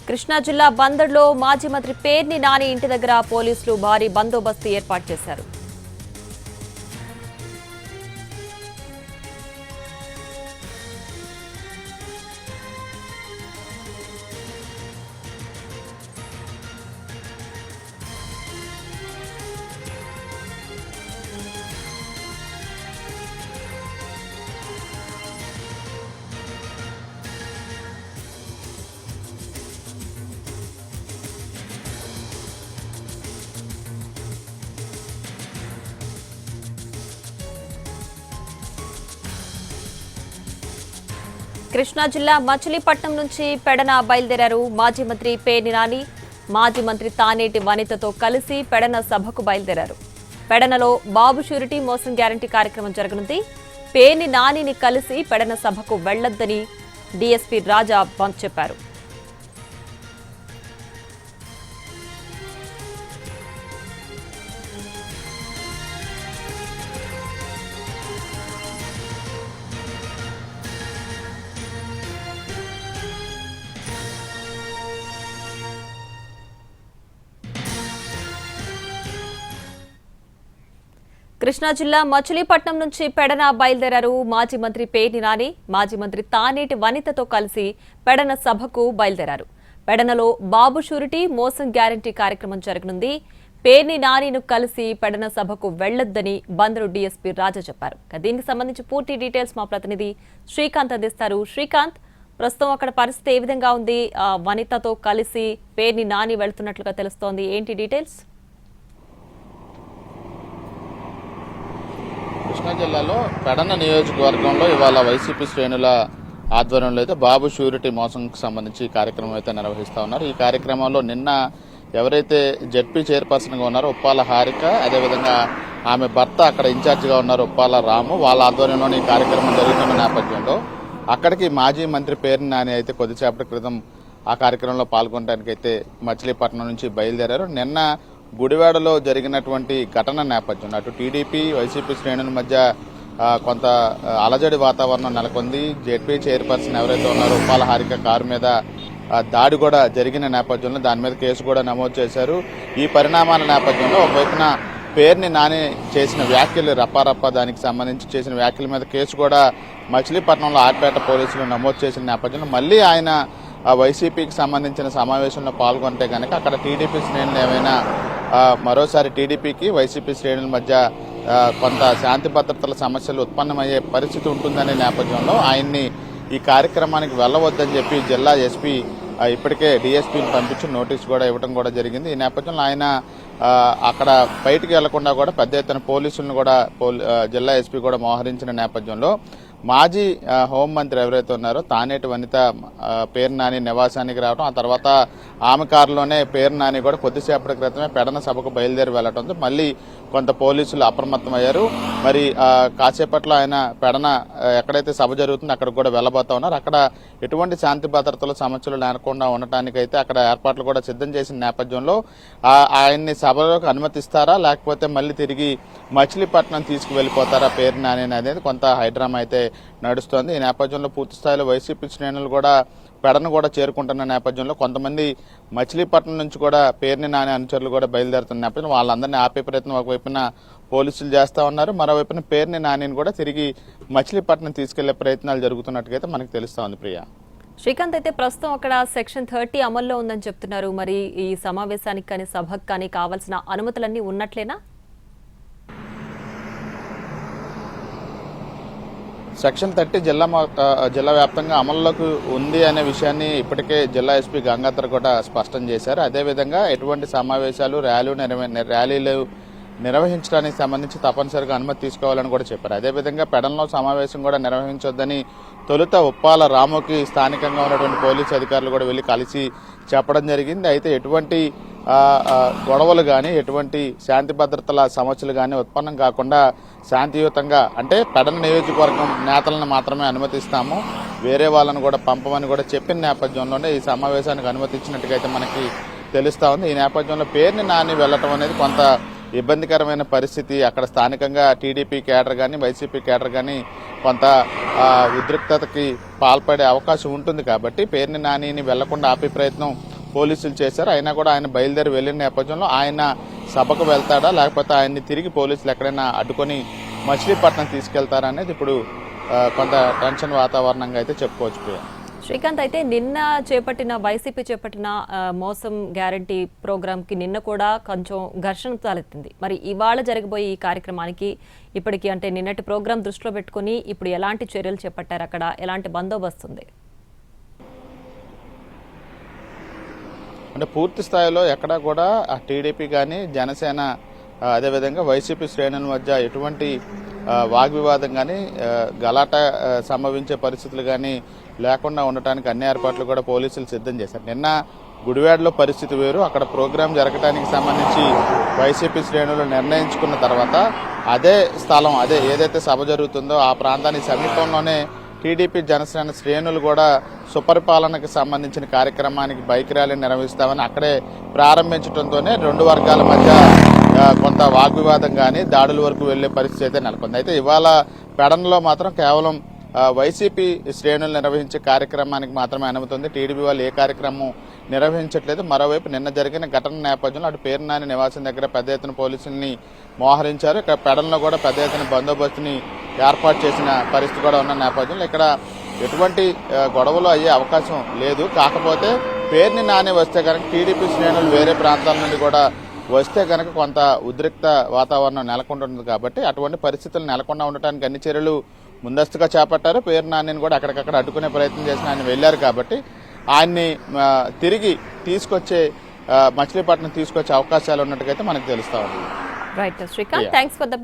కృష్ణా జిల్లా బందర్లో మాజీ మంత్రి పేర్ని నాని ఇంటి దగ్గర పోలీసులు భారీ బందోబస్తు ఏర్పాటు చేశారు. కృష్ణా జిల్లా మచిలీపట్నం నుంచి పెడన బయలుదేరారు మాజీ మంత్రి పేర్ని నాని. మాజీ మంత్రి తానేటి వనితతో కలిసి పెడన సభకు బయలుదేరారు. పెడనలో బాబు షూరిటీ మోసం గ్యారంటీ కార్యక్రమం జరగనుంది. పేర్ని నానిని కలిసి పెడన సభకు వెళ్లొద్దని డీఎస్పీ రాజా చెప్పారు. కృష్ణా జిల్లా మచిలీపట్నం నుంచి పెడన బయలుదేరారు మాజీ మంత్రి పేర్ని నాని. మాజీ మంత్రి తానేటి వనితతో కలిసి పెడన సభకు బయలుదేరారు. పెడనలో బాబు షూరిటీ మోసం గ్యారంటీ కార్యక్రమం జరగనుంది. పేర్ని నానిను కలిసి పెడన సభకు వెళ్లొద్దని బందరు డీఎస్పీ రాజా చెప్పారు. దీనికి సంబంధించి పూర్తి డీటెయిల్స్ మా ప్రతినిధి శ్రీకాంత్ అందిస్తారు. శ్రీకాంత్, ప్రస్తుతం అక్కడ పరిస్థితి ఏ విధంగా ఉంది? వనితతో కలిసి పేర్ని నాని వెళ్తున్నట్లుగా తెలుస్తోంది. ఏంటి డీటెయిల్స్? కృష్ణా జిల్లాలో పెడన నియోజకవర్గంలో ఇవాళ వైసీపీ శ్రేణుల ఆధ్వర్యంలో అయితే బాబు షూరిటీ మోసంకి సంబంధించి కార్యక్రమం అయితే నిర్వహిస్తా ఉన్నారు. ఈ కార్యక్రమంలో నిన్న ఎవరైతే జెడ్పీ చైర్పర్సన్గా ఉన్నారో ఉప్పాల హారిక, అదేవిధంగా ఆమె భర్త అక్కడ ఇన్ఛార్జిగా ఉన్నారు ఉప్పాల రాము, వాళ్ళ ఆధ్వర్యంలోని ఈ కార్యక్రమం జరుగుతున్న నేపథ్యంలో అక్కడికి మాజీ మంత్రి పేర్ని నాని అయితే కొద్దిసేపటి క్రితం ఆ కార్యక్రమంలో పాల్గొనడానికి అయితే మచిలీపట్నం నుంచి బయలుదేరారు. నిన్న గుడివాడలో జరిగినటువంటి ఘటన నేపథ్యంలో అటు టీడీపీ వైసీపీ శ్రేణుల మధ్య కొంత అలజడి వాతావరణం నెలకొంది. జెడ్పీ చైర్పర్సన్ ఎవరైతే ఉన్నారో ఉప్పాల హారిక కారు మీద దాడి కూడా జరిగిన నేపథ్యంలో దాని మీద కేసు కూడా నమోదు చేశారు. ఈ పరిణామాల నేపథ్యంలో ఒకవైపున పేర్ని నాని చేసిన వ్యాఖ్యలు రప్పారప్ప దానికి సంబంధించి చేసిన వ్యాఖ్యల మీద కేసు కూడా మచిలీపట్నంలో ఆర్పేట పోలీసులు నమోదు చేసిన నేపథ్యంలో మళ్లీ ఆయన వైసీపీకి సంబంధించిన సమావేశంలో పాల్గొంటే కనుక అక్కడ టీడీపీ శ్రేణులు ఏమైనా మరోసారి టీడీపీకి వైసీపీ శ్రేణుల మధ్య కొంత శాంతి భద్రతల సమస్యలు ఉత్పన్నమయ్యే పరిస్థితి ఉంటుందనే నేపథ్యంలో ఆయన్ని ఈ కార్యక్రమానికి వెళ్లవద్దని చెప్పి జిల్లా ఎస్పీ ఇప్పటికే డీఎస్పీని పంపించి నోటీసు కూడా ఇవ్వడం కూడా జరిగింది. ఈ నేపథ్యంలో ఆయన అక్కడ బయటికి వెళ్లకుండా కూడా పెద్ద ఎత్తున పోలీసులను కూడా జిల్లా ఎస్పీ కూడా మోహరించిన నేపథ్యంలో మాజీ హోంమంత్రి ఎవరైతే ఉన్నారో తానేటి వనిత పేర్ని నాని నివాసానికి రావడం, ఆ తర్వాత ఆమె కారులోనే పేర్ని నాని కూడా కొద్దిసేపటి క్రితమే పెడన సభకు బయలుదేరి వెళ్లడంతో మళ్ళీ కొంత పోలీసులు అప్రమత్తమయ్యారు. మరి కాసేపట్లో ఆయన పెడన ఎక్కడైతే సభ జరుగుతుందో అక్కడికి కూడా వెళ్లబోతా ఉన్నారు. అక్కడ ఎటువంటి శాంతి భద్రతల సమస్యలు లేకుండా ఉండటానికైతే అక్కడ ఏర్పాట్లు కూడా సిద్ధం చేసిన నేపథ్యంలో ఆయన్ని సభలోకి అనుమతిస్తారా లేకపోతే మళ్ళీ తిరిగి మచిలీపట్నం తీసుకువెళ్లిపోతారా పేర్ని నాని అనేది కొంత హైడ్రామా అయితే నడుస్తోంది. ఈ నేపథ్యంలో పూర్తి స్థాయిలో వైసీపీ శ్రేణులు కూడా పెడను కూడా చేరుకుంటున్న నేపథ్యంలో కొంతమంది మచిలీపట్నం నుంచి కూడా పేర్ని నాని అనుచరులు కూడా బయలుదేరుతున్న నేపథ్యంలో వాళ్ళందరినీ ఆపే ప్రయత్నం ఒకవైపున పోలీసులు చేస్తా ఉన్నారు. మరోవైపున పేర్ని నానిని కూడా తిరిగి మచిలీపట్నం తీసుకెళ్లే ప్రయత్నాలు జరుగుతున్నట్టుగా మనకు తెలుస్తా ఉంది. ప్రియా, శ్రీకాంత్, అయితే ప్రస్తుతం అక్కడ సెక్షన్ 30 అమల్లో ఉందని చెప్తున్నారు. మరి ఈ సమావేశానికి కానీ సభకు కానీ కావాల్సిన అనుమతులన్నీ ఉన్నట్లేనా? సెక్షన్ 30 జిల్లా వ్యాప్తంగా అమల్లోకి ఉంది అనే విషయాన్ని ఇప్పటికే జిల్లా ఎస్పీ గంగాధర్ కూడా స్పష్టం చేశారు. అదేవిధంగా ఎటువంటి సమావేశాలు ర్యాలీలు నిర్వహించడానికి సంబంధించి తప్పనిసరిగా అనుమతి తీసుకోవాలని కూడా చెప్పారు. అదేవిధంగా పెడన్లో సమావేశం కూడా నిర్వహించొద్దని తొలుత ఉప్పాల రాముకి స్థానికంగా ఉన్నటువంటి పోలీసు అధికారులు కూడా వెళ్లి కలిసి చెప్పడం జరిగింది. అయితే ఎటువంటి గొడవలు కానీ ఎటువంటి శాంతి భద్రతల సమస్యలు కానీ ఉత్పన్నం కాకుండా శాంతియుతంగా అంటే పెడన నియోజకవర్గం నేతలను మాత్రమే అనుమతిస్తాము, వేరే వాళ్ళను కూడా పంపమని కూడా చెప్పిన నేపథ్యంలోనే ఈ సమావేశానికి అనుమతించినట్టుగా అయితే మనకి తెలుస్తా ఉంది. ఈ నేపథ్యంలో పేర్ని నాని వెళ్లటం అనేది కొంత ఇబ్బందికరమైన పరిస్థితి. అక్కడ స్థానికంగా టీడీపీ కేడర్ కానీ వైసీపీ కేడర్ కానీ కొంత ఉద్రిక్తతకి పాల్పడే అవకాశం ఉంటుంది. కాబట్టి పేర్ని నానిని వెళ్లకుండా ఆపే ప్రయత్నం పోలీసులు చేశారు. అయినా కూడా ఆయన బయలుదేరి వెళ్లిన నేపథ్యంలో ఆయన సభకు వెళ్తాడా లేకపోతే ఆయన్ని తిరిగి పోలీసులు ఎక్కడైనా అడ్డుకొని మచిలీపట్నం తీసుకెళ్తారా అనేది ఇప్పుడు కొంత టెన్షన్ వాతావరణంగా అయితే చెప్పుకోవచ్చు ప్రియ. శ్రీకాంత్, అయితే నిన్న వైసీపీ చేపట్టిన మోసం గ్యారంటీ ప్రోగ్రామ్కి నిన్న కూడా కొంచెం ఘర్షణ తలెత్తింది. మరి ఇవాళ జరగబోయే ఈ కార్యక్రమానికి ఇప్పటికి అంటే నిన్నటి ప్రోగ్రాం దృష్టిలో పెట్టుకుని ఇప్పుడు ఎలాంటి చర్యలు చేపట్టారు, అక్కడ ఎలాంటి బందోబస్తు ఉంది? అంటే పూర్తి స్థాయిలో ఎక్కడా కూడా టీడీపీ కానీ జనసేన అదేవిధంగా వైసీపీ శ్రేణుల మధ్య ఎటువంటి వాగ్వివాదం కానీ గలాట సంభవించే పరిస్థితులు కానీ లేకుండా ఉండటానికి అన్ని ఏర్పాట్లు కూడా పోలీసులు సిద్ధం చేశారు. నిన్న గుడివాడలో పరిస్థితి వేరు. అక్కడ ప్రోగ్రాం జరగడానికి సంబంధించి వైసీపీ శ్రేణులు నిర్ణయించుకున్న తర్వాత అదే స్థలం ఏదైతే సభ జరుగుతుందో ఆ ప్రాంతానికి సమీపంలోనే టీడీపీ జనసేన శ్రేణులు కూడా సుపరిపాలనకు సంబంధించిన కార్యక్రమానికి బైక్ ర్యాలీ నిర్వహిస్తామని అక్కడే ప్రారంభించడంతోనే రెండు వర్గాల మధ్య కొంత వాగ్వివాదం కానీ దాడుల వరకు వెళ్లే పరిస్థితి అయితే నెలకొంది. అయితే ఇవాళ పెడనలో మాత్రం కేవలం వైసీపీ శ్రేణులు నిర్వహించే కార్యక్రమానికి మాత్రమే అనుమతి ఉంది. టీడీపీ వాళ్ళు ఏ కార్యక్రమం నిర్వహించట్లేదు. మరోవైపు నిన్న జరిగిన ఘటన నేపథ్యంలో అటు పేర్నాని నివాసం దగ్గర పెద్ద ఎత్తున పోలీసుల్ని మోహరించారు. ఇక్కడ పెడనలో కూడా పెద్ద ఎత్తున బందోబస్తుని ఏర్పాటు చేసిన పరిస్థితి కూడా ఉన్న నేపథ్యంలో ఇక్కడ ఎటువంటి గొడవలు అయ్యే అవకాశం లేదు. కాకపోతే పేర్ని నాని వస్తే కనుక టీడీపీ శ్రేణులు వేరే ప్రాంతాల నుండి కూడా వస్తే కనుక కొంత ఉద్రిక్త వాతావరణం నెలకొంటుంది. కాబట్టి అటువంటి పరిస్థితులు నెలకొండా ఉండటానికి అన్ని చర్యలు ముందస్తుగా చేపట్టారు. పేరు నానిని కూడా అక్కడికక్కడ అడ్డుకునే ప్రయత్నం చేసిన ఆయన వెళ్లారు. కాబట్టి ఆయన్ని తిరిగి మచిలీపట్నం తీసుకొచ్చే అవకాశాలు ఉన్నట్టుగా మనకు తెలుస్తా ఉంది. Right Srikanth, thanks for the